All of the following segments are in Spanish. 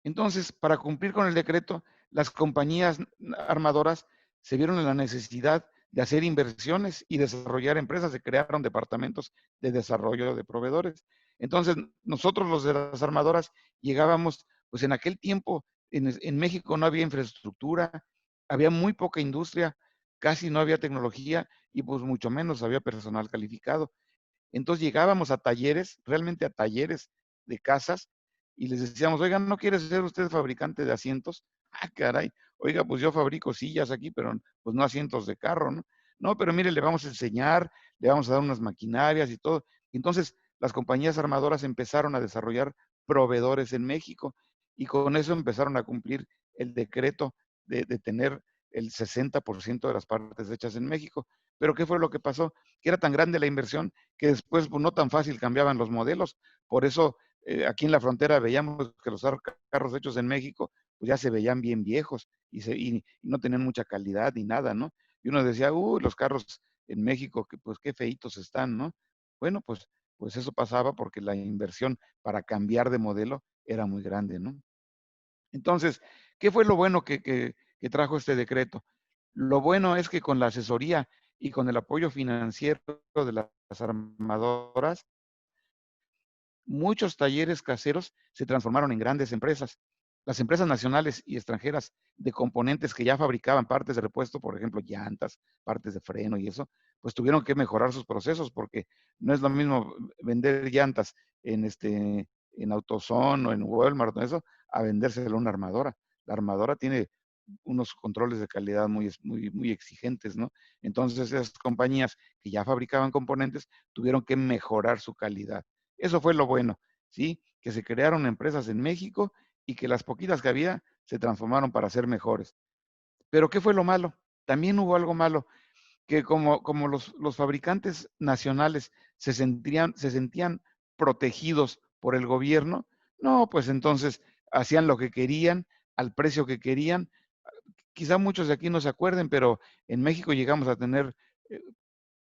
Entonces, para cumplir con el decreto, las compañías armadoras se vieron en la necesidad de hacer inversiones y desarrollar empresas, se crearon departamentos de desarrollo de proveedores. Entonces, nosotros los de las armadoras llegábamos, pues en aquel tiempo en México no había infraestructura, había muy poca industria, casi no había tecnología y pues mucho menos había personal calificado. Entonces llegábamos a talleres, realmente a talleres de casas, y les decíamos, oiga, ¿no quiere ser usted fabricante de asientos? Ah, caray, oiga, pues yo fabrico sillas aquí, pero pues no asientos de carro, ¿no? No, pero mire, le vamos a enseñar, le vamos a dar unas maquinarias y todo. Entonces, las compañías armadoras empezaron a desarrollar proveedores en México y con eso empezaron a cumplir el decreto de tener el 60% de las partes hechas en México. Pero ¿qué fue lo que pasó? Que era tan grande la inversión que después pues, no tan fácil cambiaban los modelos. Por eso aquí en la frontera veíamos que los carros hechos en México pues ya se veían bien viejos y no tenían mucha calidad ni nada, ¿no? Y uno decía, uy, los carros en México, que pues qué feitos están, ¿no? Bueno, pues eso pasaba porque la inversión para cambiar de modelo era muy grande, ¿no? Entonces, ¿qué fue lo bueno que trajo este decreto? Lo bueno es que con la asesoría y con el apoyo financiero de las armadoras, muchos talleres caseros se transformaron en grandes empresas. Las empresas nacionales y extranjeras de componentes que ya fabricaban partes de repuesto, por ejemplo, llantas, partes de freno y eso, pues tuvieron que mejorar sus procesos porque no es lo mismo vender llantas en AutoZone o en Walmart o eso, a vendérselo a una armadora. La armadora tiene unos controles de calidad muy exigentes, ¿no? Entonces esas compañías que ya fabricaban componentes tuvieron que mejorar su calidad. Eso fue lo bueno, ¿sí? Que se crearon empresas en México y que las poquitas que había se transformaron para ser mejores. Pero ¿qué fue lo malo? También hubo algo malo, que como los fabricantes nacionales se sentían protegidos por el gobierno, no, pues entonces hacían lo que querían, al precio que querían. Quizá muchos de aquí no se acuerden, pero en México llegamos a tener eh,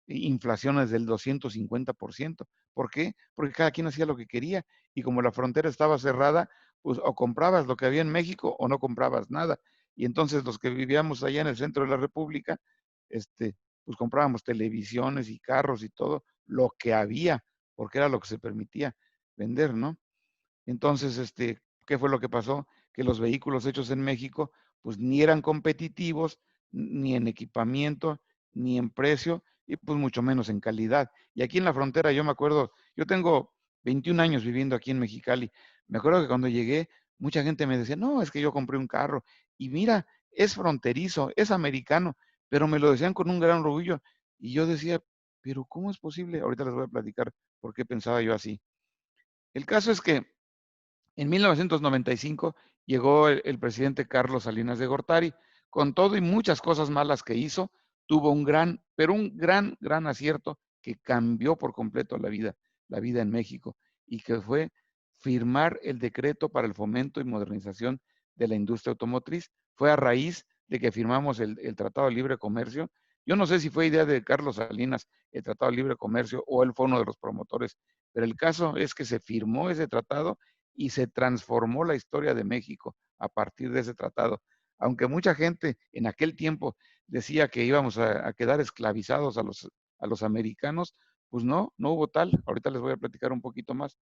inflaciones del 250%. ¿Por qué? Porque cada quien hacía lo que quería y como la frontera estaba cerrada, pues o comprabas lo que había en México o no comprabas nada. Y entonces los que vivíamos allá en el centro de la República, pues comprábamos televisiones y carros y todo lo que había, porque era lo que se permitía vender, ¿no? Entonces, ¿qué fue lo que pasó? Que los vehículos hechos en México, pues ni eran competitivos, ni en equipamiento, ni en precio, y pues mucho menos en calidad. Y aquí en la frontera, yo me acuerdo, yo tengo 21 años viviendo aquí en Mexicali. Me acuerdo que cuando llegué, mucha gente me decía, no, es que yo compré un carro, y mira, es fronterizo, es americano, pero me lo decían con un gran orgullo. Y yo decía, pero ¿cómo es posible? Ahorita les voy a platicar por qué pensaba yo así. El caso es que en 1995 llegó el presidente Carlos Salinas de Gortari. Con todo y muchas cosas malas que hizo, tuvo pero un gran acierto que cambió por completo la vida en México, y que fue firmar el decreto para el fomento y modernización de la industria automotriz. Fue a raíz de que firmamos el Tratado de Libre Comercio. Yo no sé si fue idea de Carlos Salinas el Tratado de Libre Comercio o él fue uno de los promotores, pero el caso es que se firmó ese tratado y se transformó la historia de México a partir de ese tratado. Aunque mucha gente en aquel tiempo decía que íbamos a quedar esclavizados a los americanos, pues no hubo tal. Ahorita les voy a platicar un poquito más.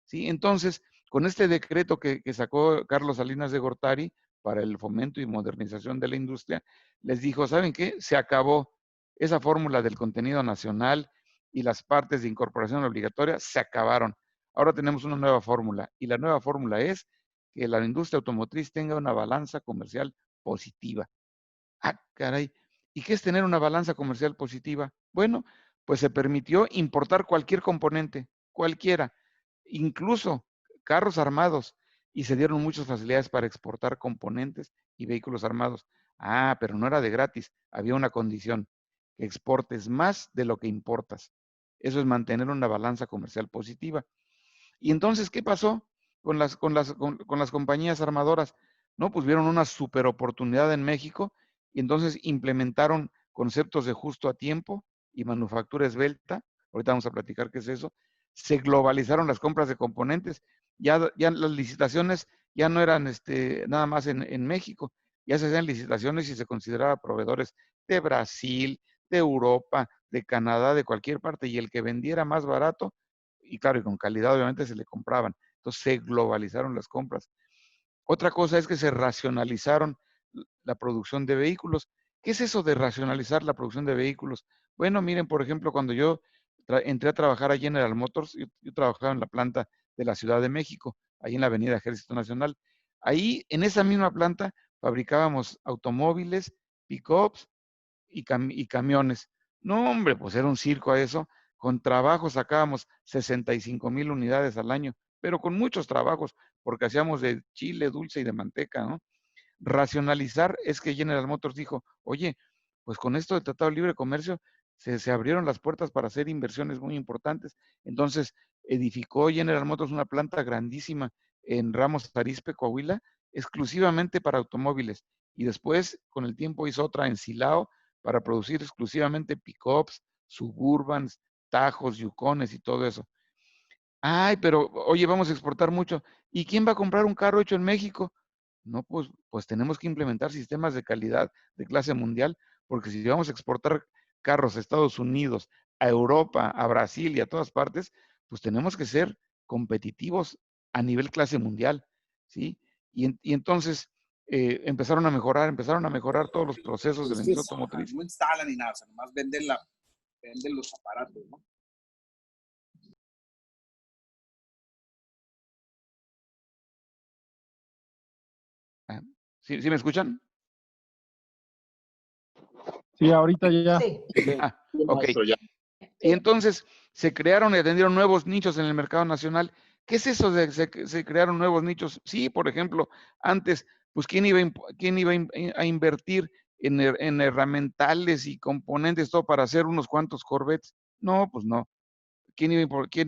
Sí, entonces, con este decreto que sacó Carlos Salinas de Gortari para el fomento y modernización de la industria, les dijo, ¿saben qué? Se acabó esa fórmula del contenido nacional y las partes de incorporación obligatoria, se acabaron. Ahora tenemos una nueva fórmula y la nueva fórmula es que la industria automotriz tenga una balanza comercial positiva. Ah, caray. ¿Y qué es tener una balanza comercial positiva? Bueno, pues se permitió importar cualquier componente, cualquiera, incluso carros armados, y se dieron muchas facilidades para exportar componentes y vehículos armados. Ah, pero no era de gratis, había una condición, que exportes más de lo que importas. Eso es mantener una balanza comercial positiva. Y entonces, ¿qué pasó con las compañías armadoras? No, pues vieron una super oportunidad en México y entonces implementaron conceptos de justo a tiempo y manufactura esbelta. Ahorita vamos a platicar qué es eso. Se globalizaron las compras de componentes. Ya las licitaciones ya no eran nada más en México, ya se hacían licitaciones y se consideraba proveedores de Brasil, de Europa, de Canadá, de cualquier parte, y el que vendiera más barato, y claro, y con calidad obviamente se le compraban. Entonces se globalizaron las compras. Otra cosa es que se racionalizaron la producción de vehículos. ¿Qué es eso de racionalizar la producción de vehículos? Bueno, miren, por ejemplo, cuando yo entré a trabajar a General Motors, yo trabajaba en la planta de la Ciudad de México, ahí en la Avenida Ejército Nacional. Ahí, en esa misma planta, fabricábamos automóviles, pick-ups y camiones. No, hombre, pues era un circo a eso. Con trabajo sacábamos 65,000 unidades al año, pero con muchos trabajos, porque hacíamos de chile, dulce y de manteca, ¿no? Racionalizar es que General Motors dijo, oye, pues con esto de Tratado de Libre Comercio se abrieron las puertas para hacer inversiones muy importantes. Entonces, edificó General Motors una planta grandísima en Ramos Arizpe, Coahuila, exclusivamente para automóviles. Y después, con el tiempo, hizo otra en Silao para producir exclusivamente pickups, suburbans, tajos, yucones y todo eso. Ay, pero oye, vamos a exportar mucho. ¿Y quién va a comprar un carro hecho en México? No, pues tenemos que implementar sistemas de calidad de clase mundial, porque si vamos a exportar carros a Estados Unidos, a Europa, a Brasil y a todas partes, pues tenemos que ser competitivos a nivel clase mundial, ¿sí? Y entonces empezaron a mejorar todos los procesos de la industria Ustedes, ajá, automotriz. no instalan ni nada, o sea, nomás venden los aparatos, ¿no? Ah, ¿sí me escuchan? Sí, ahorita ya. Sí, Sí. Ah, ok. Maestro, ya. Y entonces se crearon y atendieron nuevos nichos en el mercado nacional. ¿Qué es eso de se crearon nuevos nichos? Sí, por ejemplo, antes, pues, quién iba a invertir en herramientales y componentes, todo para hacer unos cuantos Corvettes? No, pues no. ¿Quién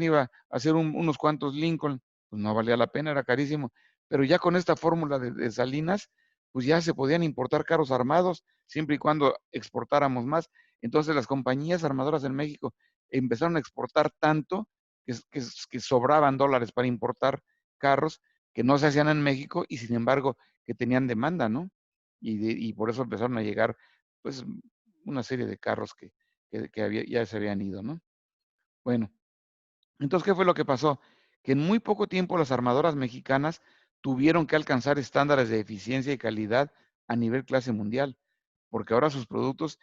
iba a hacer unos cuantos Lincoln? Pues no valía la pena, era carísimo. Pero ya con esta fórmula de Salinas, pues ya se podían importar carros armados, siempre y cuando exportáramos más. Entonces las compañías armadoras en México empezaron a exportar tanto que sobraban dólares para importar carros que no se hacían en México y sin embargo que tenían demanda, ¿no? Y por eso empezaron a llegar, pues, una serie de carros que ya se habían ido, ¿no? Bueno, entonces, ¿qué fue lo que pasó? Que en muy poco tiempo las armadoras mexicanas tuvieron que alcanzar estándares de eficiencia y calidad a nivel clase mundial, porque ahora sus productos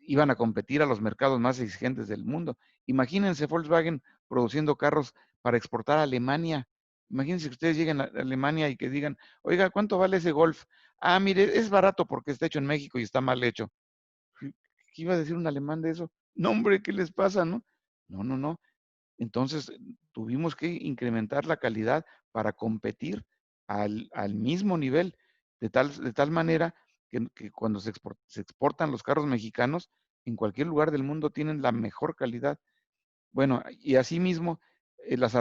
iban a competir a los mercados más exigentes del mundo. Imagínense Volkswagen produciendo carros para exportar a Alemania. Imagínense que ustedes lleguen a Alemania y que digan, oiga, ¿cuánto vale ese Golf? Ah, mire, es barato porque está hecho en México y está mal hecho. ¿Qué iba a decir un alemán de eso? No, hombre, ¿qué les pasa, no? No, no, no. Entonces, tuvimos que incrementar la calidad para competir al mismo nivel, de tal manera que cuando se exportan los carros mexicanos, en cualquier lugar del mundo tienen la mejor calidad. Bueno, y asimismo, las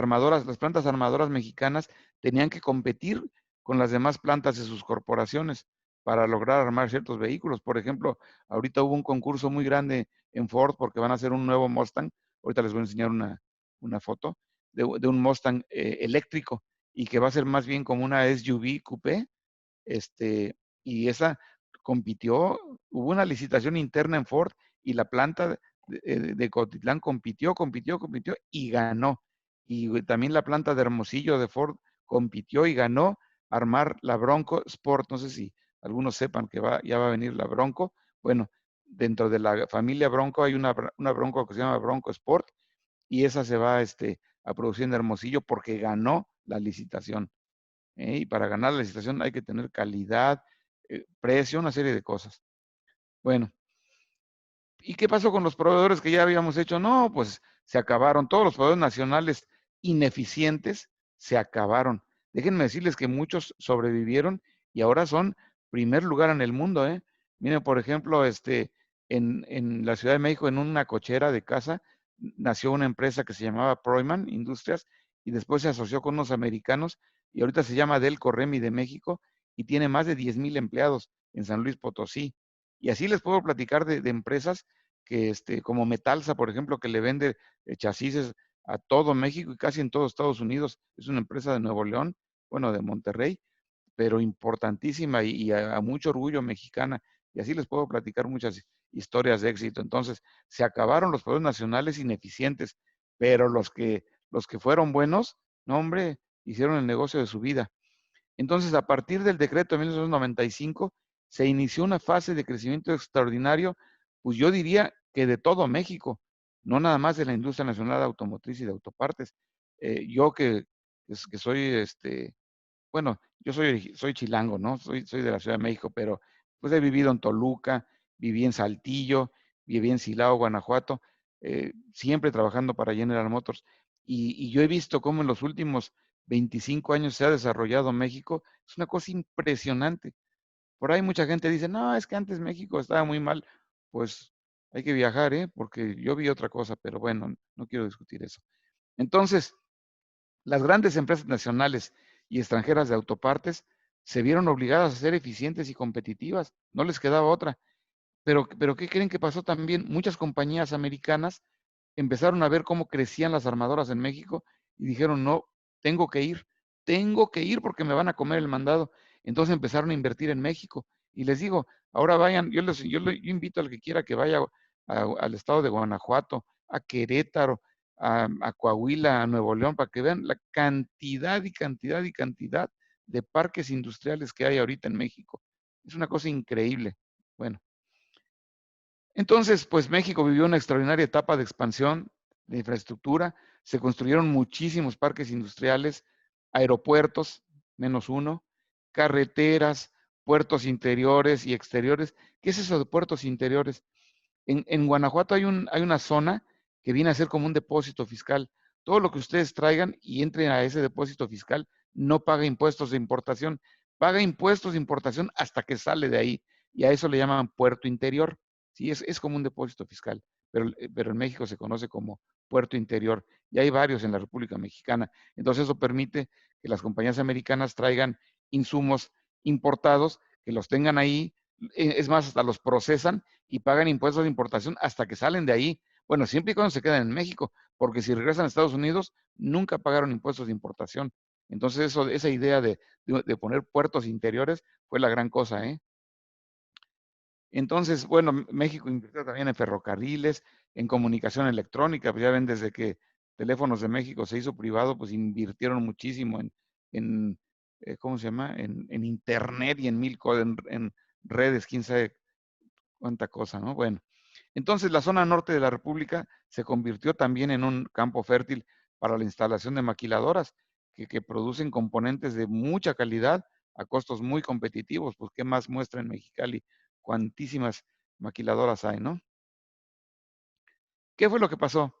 plantas armadoras mexicanas tenían que competir con las demás plantas de sus corporaciones para lograr armar ciertos vehículos. Por ejemplo, ahorita hubo un concurso muy grande en Ford porque van a hacer un nuevo Mustang. Ahorita les voy a enseñar una foto de un Mustang eléctrico y que va a ser más bien como una SUV coupé. Y esa compitió, hubo una licitación interna en Ford y la planta de Cotitlán compitió y ganó. Y también la planta de Hermosillo de Ford compitió y ganó armar la Bronco Sport. No sé si algunos sepan que ya va a venir la Bronco. Bueno, dentro de la familia Bronco hay una Bronco que se llama Bronco Sport y esa se va a producir en Hermosillo porque ganó la licitación. Y para ganar la licitación hay que tener calidad, precio, una serie de cosas. Bueno, ¿y qué pasó con los proveedores que ya habíamos hecho? No, pues se acabaron. Todos los proveedores nacionales ineficientes se acabaron. Déjenme decirles que muchos sobrevivieron y ahora son primer lugar en el mundo, ¿eh? Miren, por ejemplo, en la Ciudad de México, en una cochera de casa, nació una empresa que se llamaba Proyman Industrias y después se asoció con unos americanos y ahorita se llama Delco Remy de México y tiene más de 10,000 empleados en San Luis Potosí. Y así les puedo platicar de empresas que, como Metalsa, por ejemplo, que le vende chasis a todo México y casi en todo Estados Unidos. Es una empresa de Nuevo León, bueno, de Monterrey. pero importantísima y a mucho orgullo mexicana. Y así les puedo platicar muchas historias de éxito. Entonces, se acabaron los pueblos nacionales ineficientes, pero los que fueron buenos, no hombre, hicieron el negocio de su vida. Entonces, a partir del decreto de 1995, se inició una fase de crecimiento extraordinario, pues yo diría que de todo México, no nada más de la industria nacional automotriz y de autopartes. Yo que soy, bueno, yo soy chilango, ¿no? Soy de la Ciudad de México, pero pues he vivido en Toluca, viví en Saltillo, viví en Silao, Guanajuato, siempre trabajando para General Motors. Y yo he visto cómo en los últimos 25 años se ha desarrollado México. Es una cosa impresionante. Por ahí mucha gente dice, no, es que antes México estaba muy mal. Pues hay que viajar, ¿eh? Porque yo vi otra cosa, pero bueno, no quiero discutir eso. Entonces, las grandes empresas nacionales y extranjeras de autopartes se vieron obligadas a ser eficientes y competitivas. No les quedaba otra. Pero ¿qué creen que pasó también? Muchas compañías americanas empezaron a ver cómo crecían las armadoras en México y dijeron, no, tengo que ir porque me van a comer el mandado. Entonces empezaron a invertir en México. Y les digo, ahora vayan, yo invito al que quiera que vaya al estado de Guanajuato, a Querétaro, a Coahuila, a Nuevo León, para que vean la cantidad y cantidad y cantidad de parques industriales que hay ahorita en México. Es una cosa increíble. Bueno, entonces, pues México vivió una extraordinaria etapa de expansión de infraestructura. Se construyeron muchísimos parques industriales, aeropuertos, menos uno, carreteras, puertos interiores y exteriores. ¿Qué es eso de puertos interiores? En Guanajuato hay una zona que viene a ser como un depósito fiscal. Todo lo que ustedes traigan y entren a ese depósito fiscal no paga impuestos de importación. Paga impuestos de importación hasta que sale de ahí. Y a eso le llaman puerto interior. Sí, es como un depósito fiscal, pero en México se conoce como puerto interior. Y hay varios en la República Mexicana. Entonces eso permite que las compañías americanas traigan insumos importados, que los tengan ahí, es más, hasta los procesan y pagan impuestos de importación hasta que salen de ahí. Bueno, siempre y cuando se quedan en México, porque si regresan a Estados Unidos, nunca pagaron impuestos de importación. Entonces, esa idea de poner puertos interiores fue la gran cosa, ¿eh? Entonces, bueno, México invirtió también en ferrocarriles, en comunicación electrónica, pues ya ven, desde que Teléfonos de México se hizo privado, pues invirtieron muchísimo en ¿cómo se llama? En internet y en en redes, quién sabe cuánta cosa, ¿no? Bueno, entonces la zona norte de la República se convirtió también en un campo fértil para la instalación de maquiladoras que producen componentes de mucha calidad a costos muy competitivos. Pues, ¿qué más muestra en Mexicali? Cuantísimas maquiladoras hay, ¿no? ¿Qué fue lo que pasó?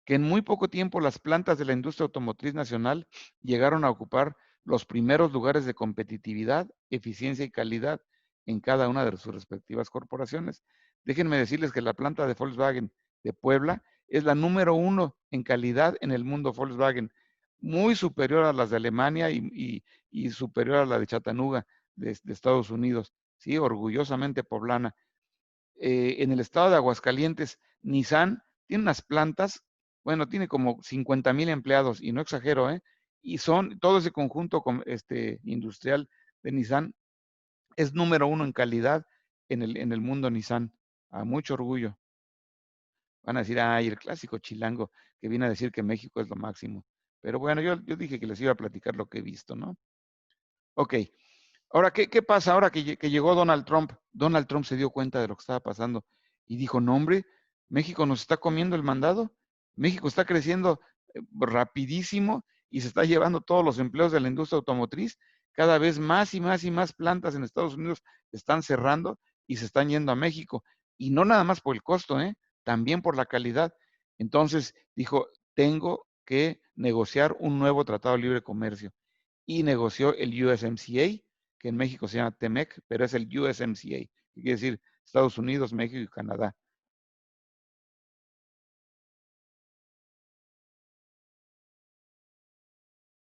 Que en muy poco tiempo las plantas de la industria automotriz nacional llegaron a ocupar los primeros lugares de competitividad, eficiencia y calidad en cada una de sus respectivas corporaciones. Déjenme decirles que la planta de Volkswagen de Puebla es la número uno en calidad en el mundo Volkswagen, muy superior a las de Alemania y superior a la de Chattanooga de Estados Unidos. Sí, orgullosamente poblana. En el estado de Aguascalientes, Nissan tiene unas plantas, bueno, tiene como 50,000 empleados, y no exagero, ¿eh? Y todo ese conjunto industrial de Nissan es número uno en calidad en el mundo Nissan, a mucho orgullo. Van a decir, ay, el clásico chilango que viene a decir que México es lo máximo. Pero bueno, yo dije que les iba a platicar lo que he visto, ¿no? Ok. Ahora, ¿qué pasa ahora que llegó Donald Trump? Donald Trump se dio cuenta de lo que estaba pasando y dijo, no hombre, México nos está comiendo el mandado, México está creciendo rapidísimo y se está llevando todos los empleos de la industria automotriz, cada vez más y más y más plantas en Estados Unidos están cerrando y se están yendo a México. Y no nada más por el costo, también por la calidad. Entonces dijo, tengo que negociar un nuevo tratado de libre comercio. Y negoció el USMCA, que en México se llama TEMEC, pero es el USMCA, que quiere decir Estados Unidos, México y Canadá.